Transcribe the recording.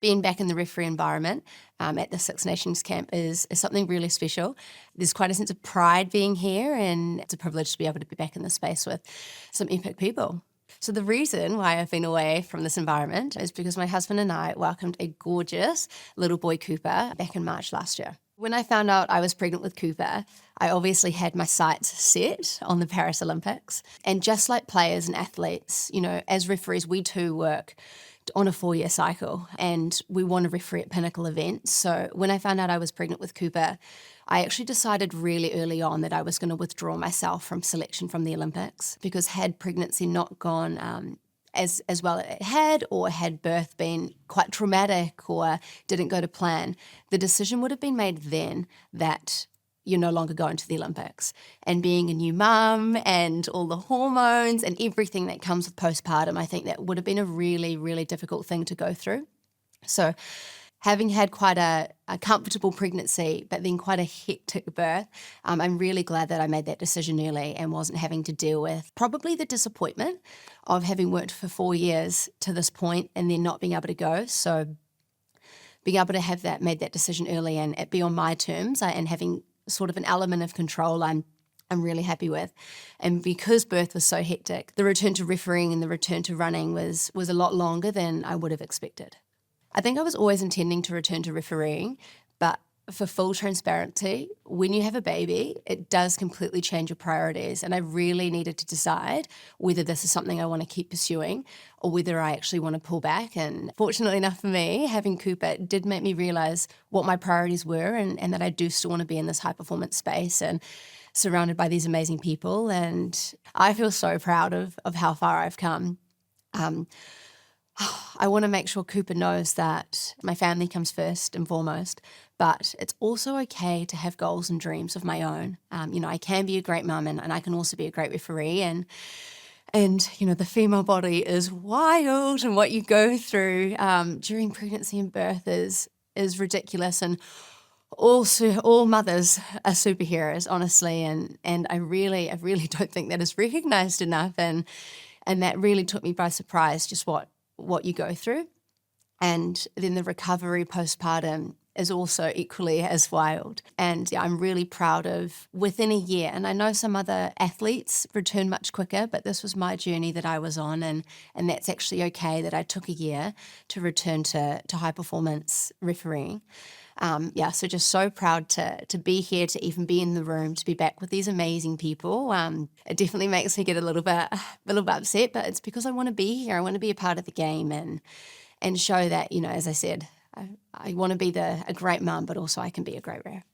Being back in the referee environment at the Six Nations camp is something really special. There's quite a sense of pride being here, and it's a privilege to be able to be back in the space with some epic people. So the reason why I've been away from this environment is because my husband and I welcomed a gorgeous little boy Cooper back in March last year. When I found out I was pregnant with Cooper, I obviously had my sights set on the Paris Olympics. And just like players and athletes, as referees, we too work on a 4-year cycle, and we want to referee at pinnacle events. So when I found out I was pregnant with Cooper, I actually decided really early on that I was going to withdraw myself from selection from the Olympics, because had pregnancy not gone as well as it had, or had birth been quite traumatic or didn't go to plan, the decision would have been made then that you're no longer going to the Olympics. And being a new mum and all the hormones and everything that comes with postpartum, I think that would have been a really, really difficult thing to go through. So having had quite a comfortable pregnancy, but then quite a hectic birth, I'm really glad that I made that decision early and wasn't having to deal with probably the disappointment of having worked for 4 years to this point and then not being able to go. So being able to have made that decision early and it be on my terms and having sort of an element of control, I'm really happy with. And because birth was so hectic, the return to refereeing and the return to running was a lot longer than I would have expected. I think I was always intending to return to refereeing, but for full transparency, when you have a baby, it does completely change your priorities. And I really needed to decide whether this is something I want to keep pursuing or whether I actually want to pull back. And fortunately enough for me, having Cooper did make me realize what my priorities were, and that I do still want to be in this high performance space and surrounded by these amazing people. And I feel so proud of how far I've come. I want to make sure Cooper knows that my family comes first and foremost, but it's also okay to have goals and dreams of my own. I can be a great mum and I can also be a great referee, and the female body is wild, and what you go through during pregnancy and birth is ridiculous, and all mothers are superheroes, honestly, and I really don't think that is recognized enough, and that really took me by surprise, just what you go through. And then the recovery postpartum is also equally as wild. And I'm really proud of within a year, and I know some other athletes return much quicker, but this was my journey that I was on, and that's actually okay that I took a year to return to high performance refereeing. So just so proud to be here, to even be in the room, to be back with these amazing people. It definitely makes me get a little bit upset, but it's because I want to be here. I want to be a part of the game and show that, as I said, I want to be a great mum, but also I can be a great ref.